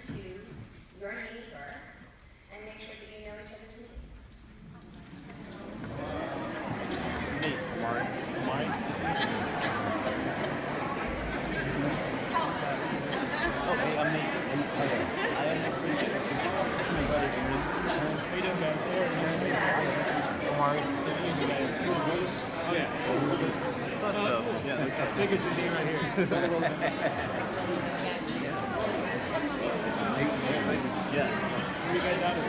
to your neighbor and make sure that you know each other's names. Hey, Mark. Oh, hey, I'm Nate. I am this week. This is my brother, Aaron. How you doing, man? Mark. Yeah. So, yeah, looks like big as your name right here. Yeah. Where are you guys out of?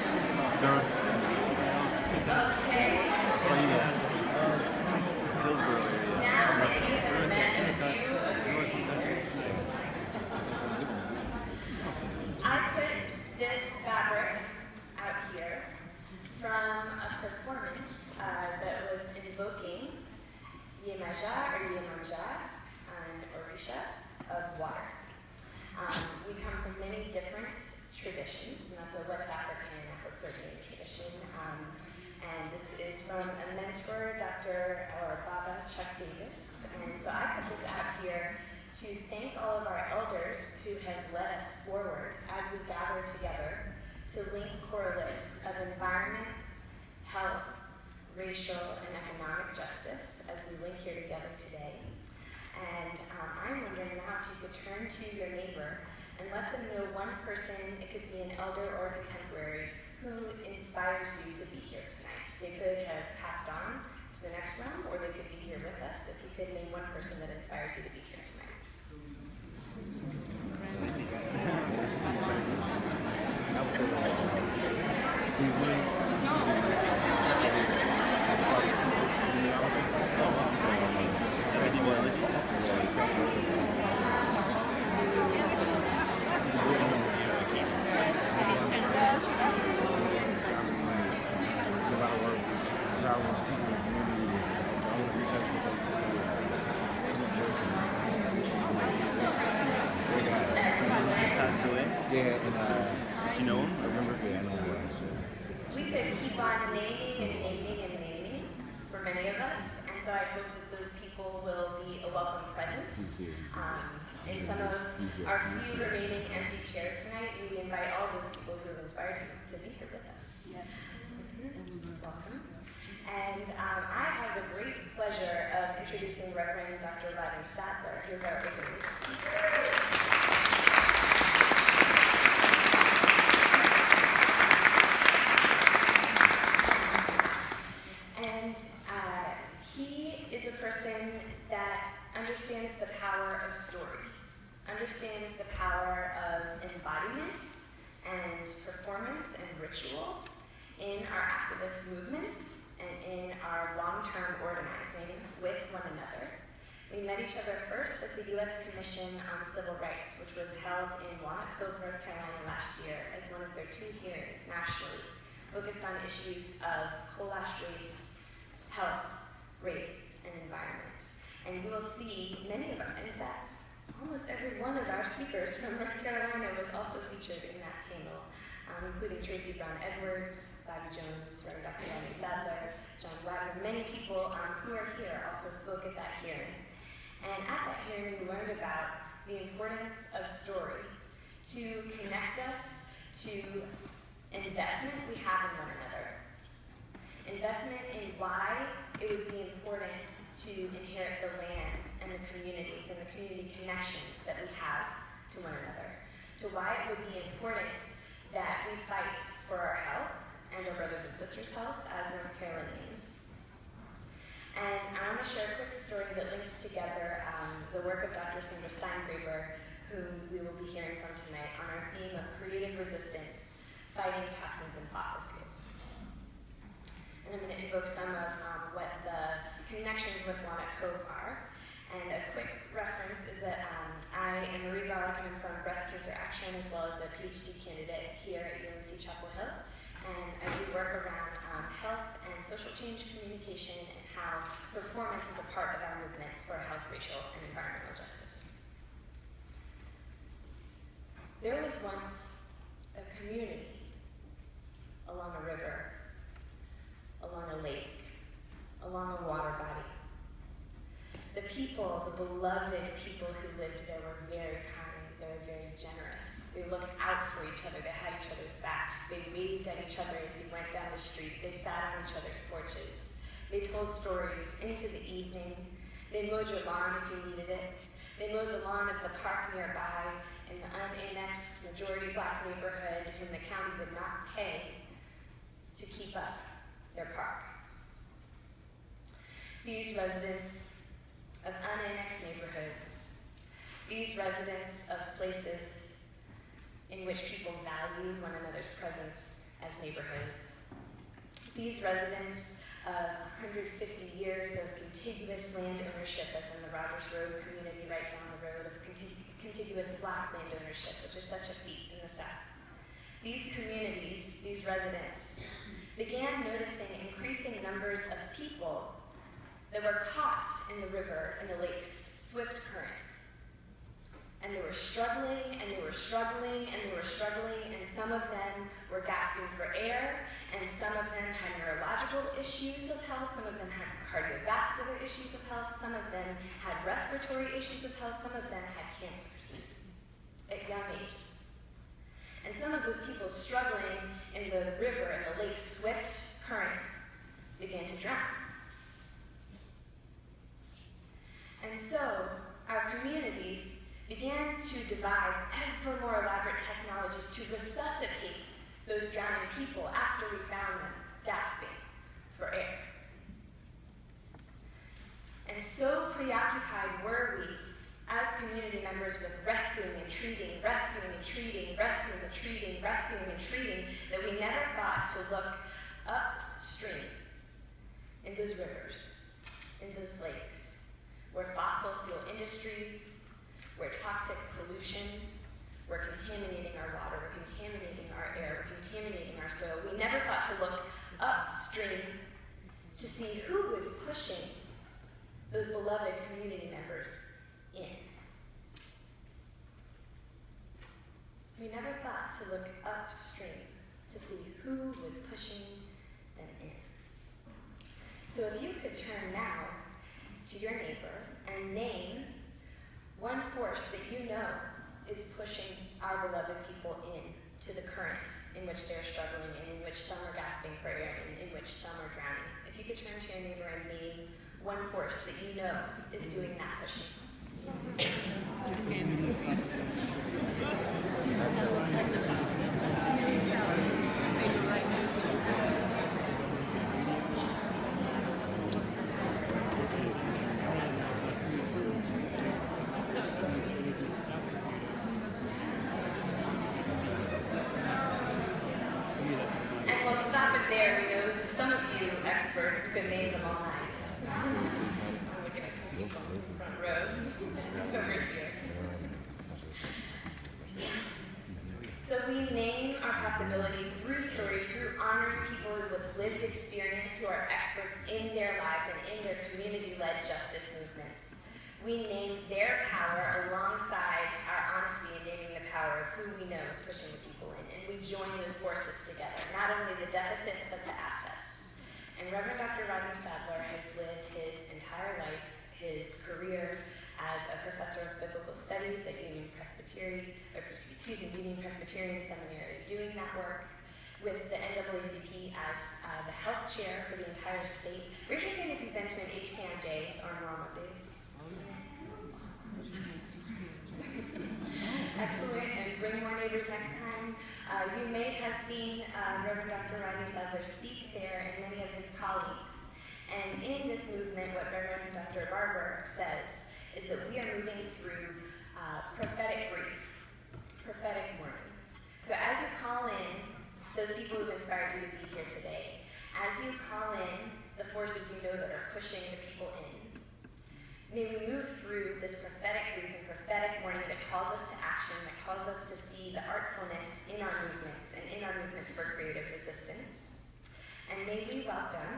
Durham. Okay. Where are you guys? Hillsborough area. Now that you have met a few of your neighbors, I put this fabric out here from a performance that was invoking Yemanja or Yemanja, an Orisha of water. We come from many different traditions, and that's a West African and Afro-Caribbean tradition. And this is from a mentor, Dr. or Baba Chuck Davis. And so I put this out here to thank all of our elders who have led us forward as we gather together to link correlates of environment, health, racial, and economic justice as we link here together today. And I'm wondering now if you could turn to your neighbor and let them know one person, it could be an elder or a contemporary, who inspires you to be here tonight. They could have passed on to the next round, or they could be here with us. If you could name one person that inspires you to be here tonight. Yeah, and did you know him? I remember. Yeah, I know him. We could keep on naming and naming and naming for many of us, and so I hope that those people will be a welcome presence. In some of our few remaining empty chairs tonight, we invite all those people who have inspired you to be here with us. Yes. Welcome. And I have the great pleasure of introducing Reverend Dr. Rodney Sadler, who's our opening speaker. Understands the power of story, understands the power of embodiment and performance and ritual in our activist movements and in our long-term organizing with one another. We met each other first at the U.S. Commission on Civil Rights, which was held in Walnut Cove, North Carolina last year as one of their 2 hearings nationally, focused on issues of coal ash waste, health, race, and environment. And you will see many of them, in fact, almost every one of our speakers from North Carolina was also featured in that panel, including Tracy Brown Edwards, Bobby Jones, Reverend Dr. Rodney Sadler, John Wagner. Many people who are here also spoke at that hearing. And at that hearing, we learned about the importance of story to connect us to investment we have in one another. Investment in why it would be important to inherit the land and the communities and the community connections that we have to one another. To why it would be important that we fight for our health and our brothers and sisters' health as North Carolinians. And I want to share a quick story that links together the work of Dr. Sandra Steingraber, whom we will be hearing from tonight on our theme of creative resistance, fighting toxins and fossil fuels. And I'm going to invoke some of what the connections with Walnut Cove are. And a quick reference is that I am Marie Garlick, and I'm from Breast Cancer Action, as well as a PhD candidate here at UNC Chapel Hill. And I do work around health and social change communication and how performance is a part of our movements for health, racial, and environmental justice. There was once a community along a river, along a lake, along a water body. The people, the beloved people who lived there were very kind, they were very generous. They looked out for each other. They had each other's backs. They waved at each other as you went down the street. They sat on each other's porches. They told stories into the evening. They mowed your lawn if you needed it. They mowed the lawn of the park nearby in the unannexed majority black neighborhood whom the county would not pay to keep up their park. These residents of unannexed neighborhoods, these residents of places in which people value one another's presence as neighborhoods, these residents of 150 years of contiguous land ownership, as in the Rogers Road community right down the road, of contiguous black land ownership, which is such a feat in the South. These communities, these residents, began noticing increasing numbers of people that were caught in the river and the lake's swift current. And they were struggling, and they were struggling, and they were struggling, and some of them were gasping for air, and some of them had neurological issues of health, some of them had cardiovascular issues of health, some of them had respiratory issues of health, some of them had cancers at young ages. And some of those people struggling in the river and the lake's swift current began to drown. And so our communities began to devise ever more elaborate technologies to resuscitate those drowning people after we found them gasping for air. And so preoccupied were we as community members with rescuing and treating, rescuing and treating, rescuing and treating, rescuing and treating, that we never thought to look upstream in those rivers, in those lakes, where fossil fuel industries, where toxic pollution, we're contaminating our water, we're contaminating our air, we're contaminating our soil. We never thought to look upstream to see who was pushing those beloved community members in. We never thought to look upstream to see who was pushing them in. So if you could turn now to your neighbor and name one force that you know is pushing our beloved people in to the current in which they're struggling, and in which some are gasping for air, and in which some are drowning. If you could turn to your neighbor and name one force that you know is doing that pushing. Lived experience who are experts in their lives and in their community-led justice movements. We name their power alongside our honesty in naming the power of who we know is pushing the people in, and we join those forces together, not only the deficits, but the assets. And Reverend Dr. Rodney Sadler has lived his entire life, his career as a professor of biblical studies at Union Presbyterian Seminary, doing that work with the NAACP as the health chair for the entire state. Raise your hand if you've been to an HKMJ on normal days. Excellent, and bring more neighbors next time. You may have seen Reverend Dr. Rodney Sadler speak there and many of his colleagues. And in this movement, what Reverend Dr. Barber says is that we are moving through prophetic grief, prophetic mourning. So as you call in those people who've inspired you to be here today, as you call in the forces you know that are pushing the people in, may we move through this prophetic grief and prophetic mourning that calls us to action, that calls us to see the artfulness in our movements and in our movements for creative resistance. And may we welcome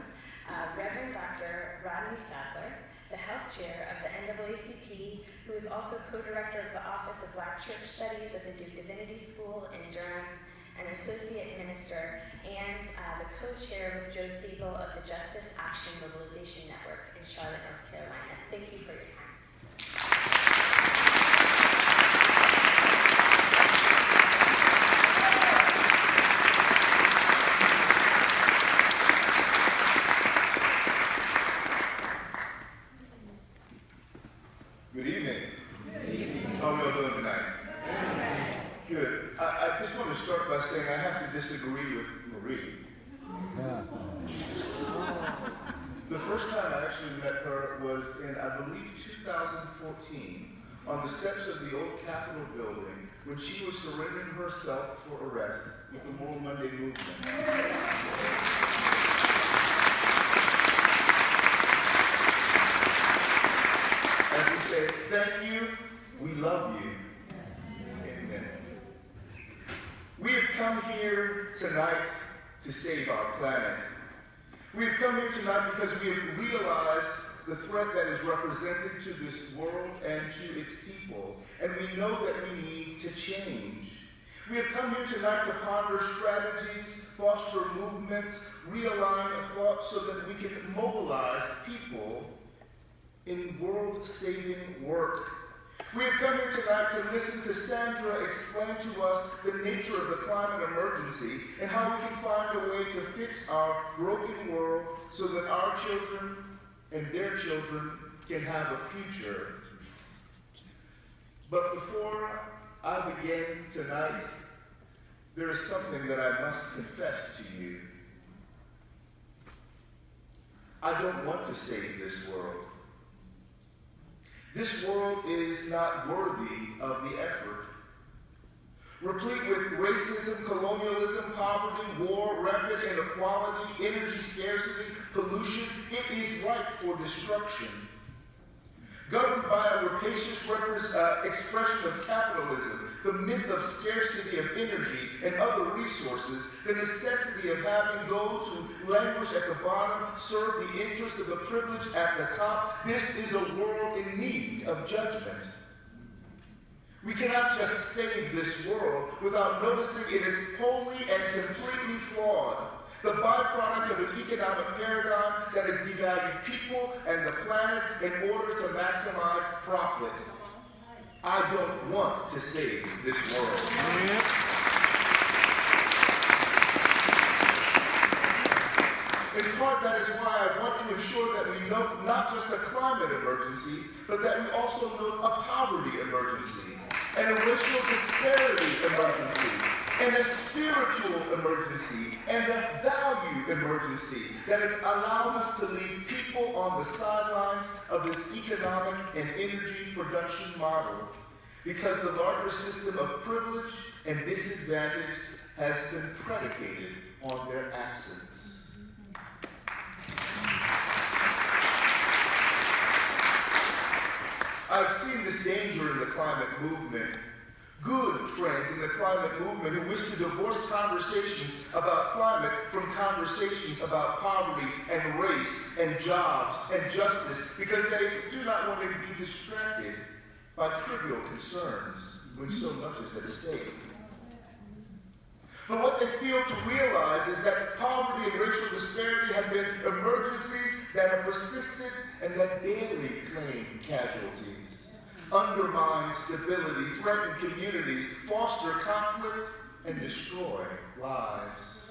Reverend Dr. Rodney Sadler, the health chair of the NAACP, who is also co-director of the Office of Black Church Studies at the Duke Divinity School in Durham, an associate minister, and the co-chair with Joe Siegel of the Justice Action Mobilization Network in Charlotte, North Carolina. Thank you for your time. How are we all doing tonight? Good. I just want to start by saying I have to disagree with Marie. The first time I actually met her was in, I believe, 2014, on the steps of the old Capitol building, when she was surrendering herself for arrest with the Moral Monday movement. As we say, thank you, we love you. Amen. We have come here tonight to save our planet. We've come here tonight because we have realized the threat that is represented to this world and to its people, and we know that we need to change. We have come here tonight to ponder strategies, foster movements, realign thought so that we can mobilize people in world-saving work. We have come here tonight to listen to Sandra explain to us the nature of the climate emergency and how we can find a way to fix our broken world so that our children and their children can have a future. But before I begin tonight, there is something that I must confess to you. I don't want to save this world. This world is not worthy of the effort. Replete with racism, colonialism, poverty, war, rampant inequality, energy scarcity, pollution, it is ripe for destruction. Governed by a rapacious expression of capitalism, the myth of scarcity of energy and other resources, the necessity of having those who languish at the bottom serve the interests of the privileged at the top, this is a world in need of judgment. We cannot just save this world without noticing it is wholly and completely flawed. The byproduct of an economic paradigm that has devalued people and the planet in order to maximize profit. I don't want to save this world. In part, that is why I want to ensure that we note not just a climate emergency, but that we also note a poverty emergency, and a racial disparity emergency, and a spiritual emergency, and a value emergency that is allowing us to leave people on the sidelines of this economic and energy production model, because the larger system of privilege and disadvantage has been predicated on their absence. I've seen this danger in the climate movement. Good friends in the climate movement who wish to divorce conversations about climate from conversations about poverty and race and jobs and justice because they do not want to be distracted by trivial concerns when so much is at stake. But what they fail to realize is that poverty and racial disparity have been emergencies that have persisted and that daily claim casualties, undermine stability, threaten communities, foster conflict, and destroy lives.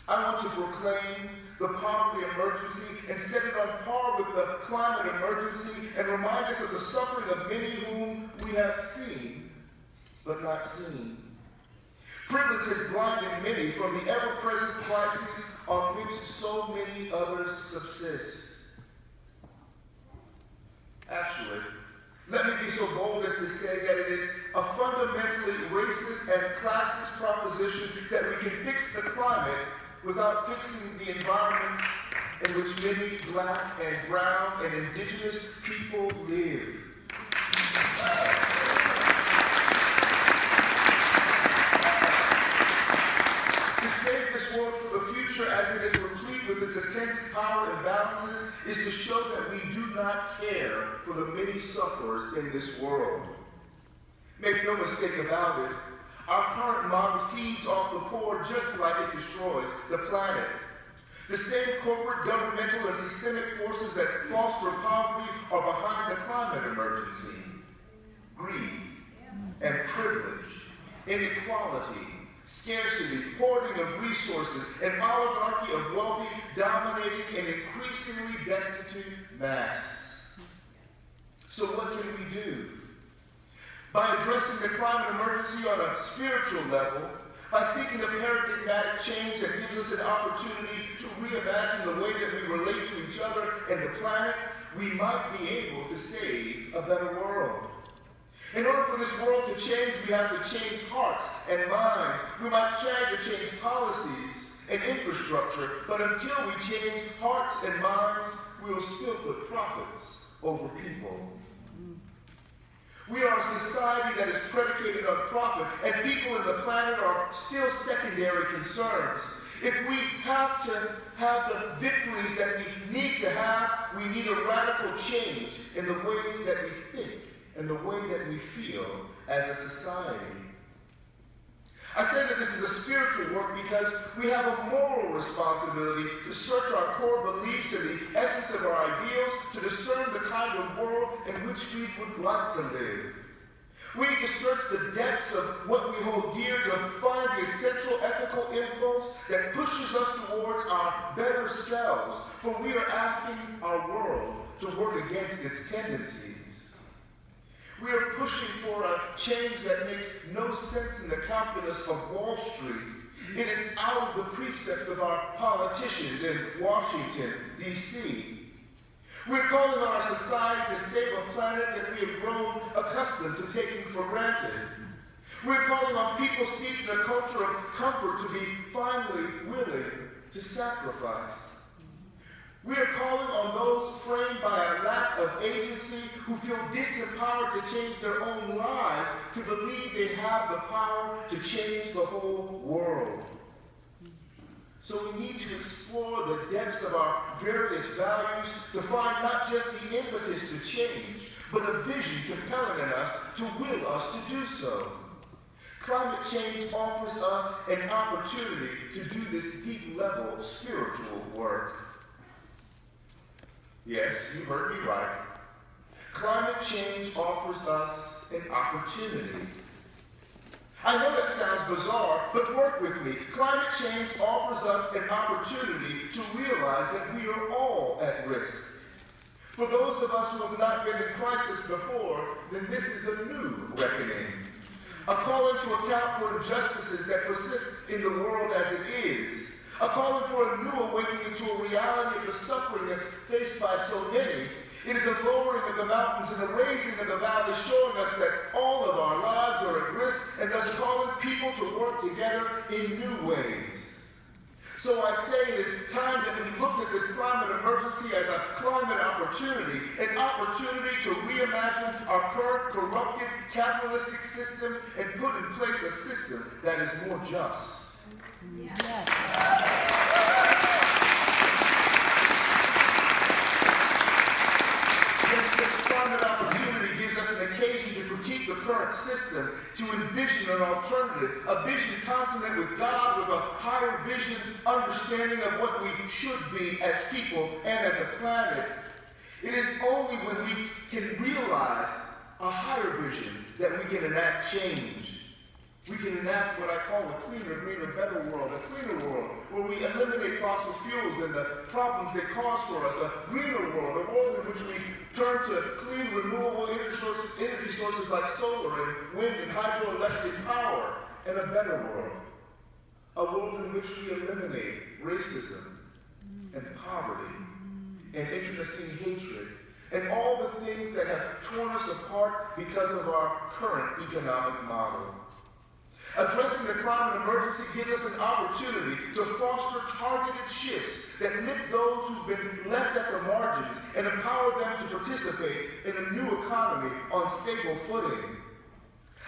I want to proclaim the poverty emergency and set it on par with the climate emergency and remind us of the suffering of many whom we have seen, but not seen. Privilege has blinded many from the ever-present crises on which so many others subsist. Actually, let me be so bold as to say that it is a fundamentally racist and classist proposition that we can fix the climate without fixing the environments in which many black and brown and indigenous people live. As it is replete with its attendant power imbalances, is to show that we do not care for the many sufferers in this world. Make no mistake about it, our current model feeds off the poor just like it destroys the planet. The same corporate, governmental, and systemic forces that foster poverty are behind the climate emergency. Greed and privilege, inequality, scarcity, hoarding of resources, an oligarchy of wealthy dominating an increasingly destitute mass. So what can we do? by addressing the climate emergency on a spiritual level, by seeking a paradigmatic change that gives us an opportunity to reimagine the way that we relate to each other and the planet, we might be able to save a better world. In order for this world to change, we have to change hearts and minds. We might try to change policies and infrastructure, but until we change hearts and minds, we will still put profits over people. We are a society that is predicated on profit, and people in the planet are still secondary concerns. If we have to have the victories that we need to have, we need a radical change in the way that we think and the way that we feel as a society. I say that this is a spiritual work because we have a moral responsibility to search our core beliefs and the essence of our ideals, to discern the kind of world in which we would like to live. We need to search the depths of what we hold dear to find the essential ethical impulse that pushes us towards our better selves, for we are asking our world to work against its tendencies. We are pushing for a change that makes no sense in the calculus of Wall Street. It is out of the precepts of our politicians in Washington, D.C. We're calling on our society to save a planet that we have grown accustomed to taking for granted. We're calling on people steeped in a culture of comfort to be finally willing to sacrifice. We are calling on those framed by a lack of agency, who feel disempowered to change their own lives, to believe they have the power to change the whole world. So we need to explore the depths of our various values to find not just the impetus to change, but a vision compelling in us to will us to do so. Climate change offers us an opportunity to do this deep-level spiritual work. Yes, you heard me right. Climate change offers us an opportunity. I know that sounds bizarre, but work with me. Climate change offers us an opportunity to realize that we are all at risk. For those of us who have not been in crisis before, then this is a new reckoning. A calling to account for injustices that persist in the world as it is. A calling for a new awakening to a reality of the suffering that's faced by so many. It is a lowering of the mountains and a raising of the valleys, showing us that all of our lives are at risk, and thus calling people to work together in new ways. So I say it is time that we look at this climate emergency as a climate opportunity, an opportunity to reimagine our current corrupted capitalistic system and put in place a system that is more just. Yes. This climate opportunity gives us an occasion to critique the current system, to envision an alternative, a vision consonant with God, with a higher vision's understanding of what we should be as people and as a planet. It is only when we can realize a higher vision that we can enact change. We can enact what I call a cleaner, greener, better world, a cleaner world where we eliminate fossil fuels and the problems they cause for us, a greener world, a world in which we turn to clean, renewable energy sources like solar and wind and hydroelectric power, and a better world, a world in which we eliminate racism and poverty and intimacy and hatred and all the things that have torn us apart because of our current economic model. Addressing the climate emergency gives us an opportunity to foster targeted shifts that lift those who've been left at the margins and empower them to participate in a new economy on stable footing.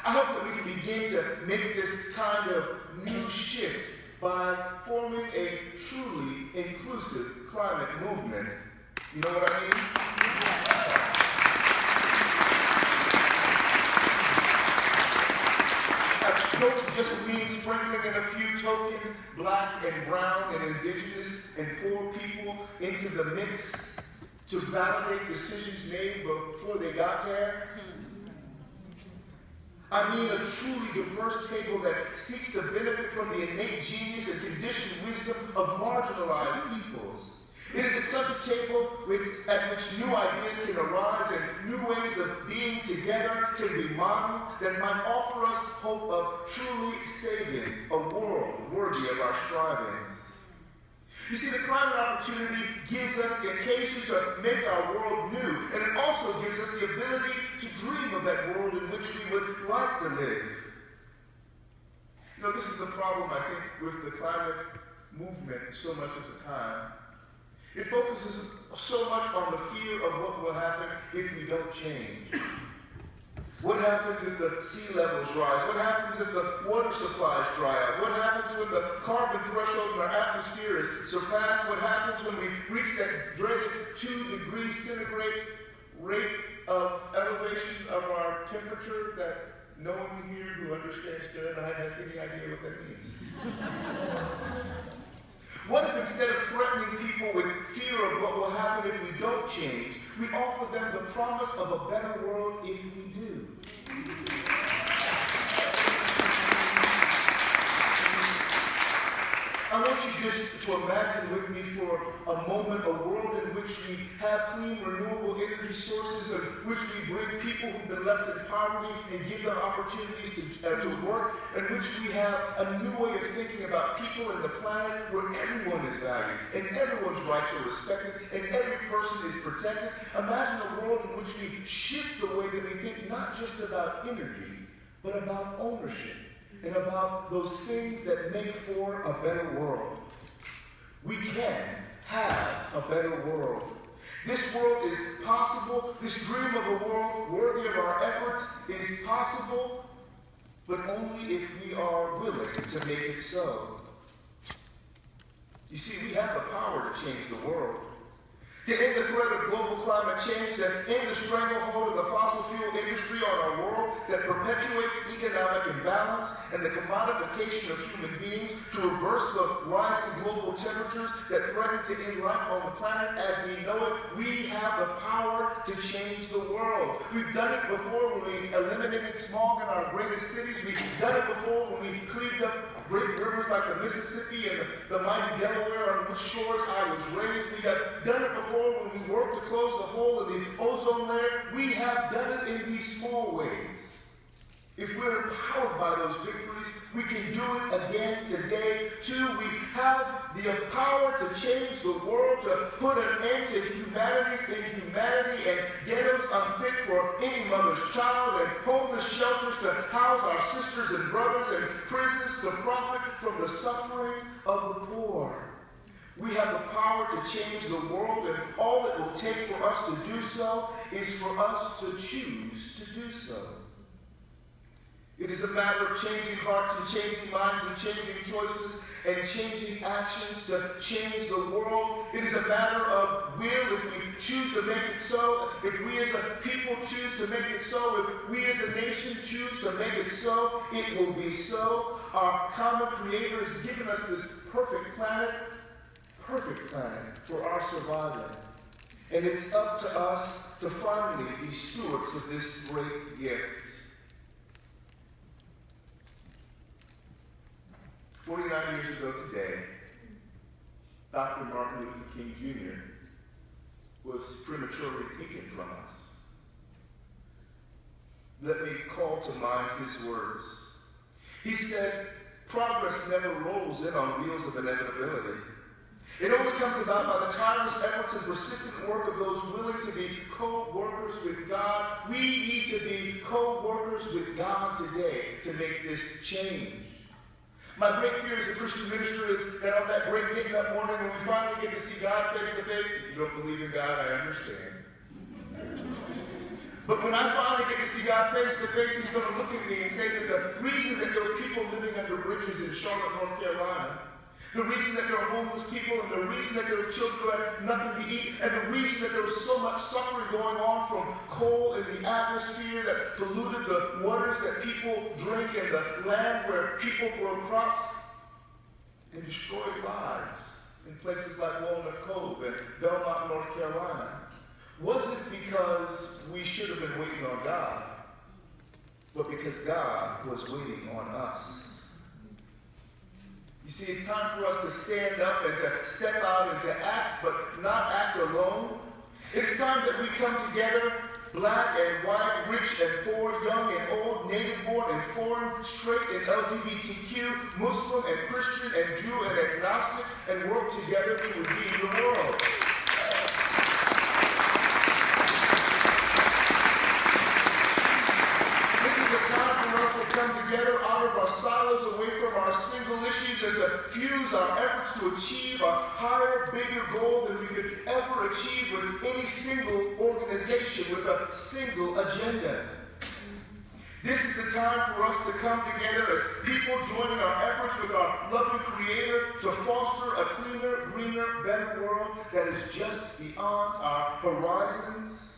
I hope that we can begin to make this kind of new shift by forming a truly inclusive climate movement. You know what I mean? Don't just mean sprinkling in a few token black and brown and indigenous and poor people into the mix to validate decisions made before they got there. I mean a truly diverse table that seeks to benefit from the innate genius and conditioned wisdom of marginalized peoples. It is at such a table at which new ideas can arise and new ways of being together can be modeled that might offer us hope of truly saving a world worthy of our strivings. You see, the climate opportunity gives us the occasion to make our world new, and it also gives us the ability to dream of that world in which we would like to live. You know, this is the problem, I think, with the climate movement so much of the time. It focuses so much on the fear of what will happen if we don't change. What happens if the sea levels rise? What happens if the water supplies dry up? What happens when the carbon threshold in our atmosphere is surpassed? What happens when we reach that dreaded 2 degrees centigrade rate of elevation of our temperature that no one here who understands Fahrenheit has any idea what that means? What if instead of threatening people with fear of what will happen if we don't change, we offer them the promise of a better world if we do? I want you just to imagine with me for a moment a world in which we have clean, renewable energy sources, in which we bring people who've been left in poverty and give them opportunities to work, in which we have a new way of thinking about people and the planet where everyone is valued and everyone's rights are respected and every person is protected. Imagine a world in which we shift the way that we think not just about energy, but about ownership and about those things that make for a better world. We can have a better world. This world is possible. This dream of a world worthy of our efforts is possible, but only if we are willing to make it so. You see, we have the power to change the world. To end the threat of global climate change, to end the stranglehold of the fossil fuel industry on our world that perpetuates economic imbalance and the commodification of human beings, to reverse the rise in global temperatures that threaten to end life on the planet as we know it, we have the power to change the world. We've done it before when we eliminated smog in our greatest cities. We've done it before when we cleaned up great rivers like the Mississippi and the mighty Delaware on whose shores I was raised. We have done it before when we worked to close the hole in the ozone layer. We have done it in these small ways. If we're empowered by those victories, we can do it again today, too. We have the power to change the world, to put an end to humanity's inhumanity and ghettos unfit for any mother's child and homeless shelters to house our sisters and brothers and prisons to profit from the suffering of the poor. We have the power to change the world, and all it will take for us to do so is for us to choose to do so. It is a matter of changing hearts and changing minds and changing choices and changing actions to change the world. It is a matter of will. If we choose to make it so, if we as a people choose to make it so, if we as a nation choose to make it so, it will be so. Our common Creator has given us this perfect planet for our survival. And it's up to us to finally be stewards of this great gift. 49 years ago today, Dr. Martin Luther King Jr. was prematurely taken from us. Let me call to mind his words. He said, "Progress never rolls in on wheels of inevitability. It only comes about by the tireless efforts and persistent work of those willing to be co-workers with God. We need to be co-workers with God today to make this change." My great fear as a Christian minister is that on that great getting up morning when we finally get to see God face to face, if you don't believe in God, I understand. But when I finally get to see God face to face, he's going to look at me and say that the reason that there are people living under bridges in Charlotte, North Carolina, the reason that there are homeless people, and the reason that there are children who have nothing to eat, and the reason that there was so much suffering going on from coal in the atmosphere that polluted the waters that people drink and the land where people grow crops and destroyed lives in places like Walnut Cove and Belmont, North Carolina, wasn't because we should have been waiting on God, but because God was waiting on us. You see, it's time for us to stand up and to step out and to act, but not act alone. It's time that we come together, black and white, rich and poor, young and old, native-born and foreign, straight and LGBTQ, Muslim and Christian and Jew and agnostic, and work together to redeem the world. This is a time for us to come together out of our silos, away from our single issues, and to fuse our efforts to achieve a higher, bigger goal than we could ever achieve with any single organization with a single agenda. This is the time for us to come together as people joining our efforts with our loving Creator to foster a cleaner, greener, better world that is just beyond our horizons.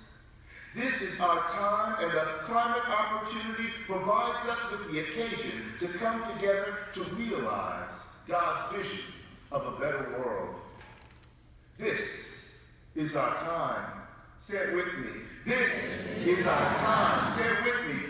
This is our time, and the climate opportunity provides us with the occasion to come together to realize God's vision of a better world. This is our time. Say it with me. This is our time. Say it with me.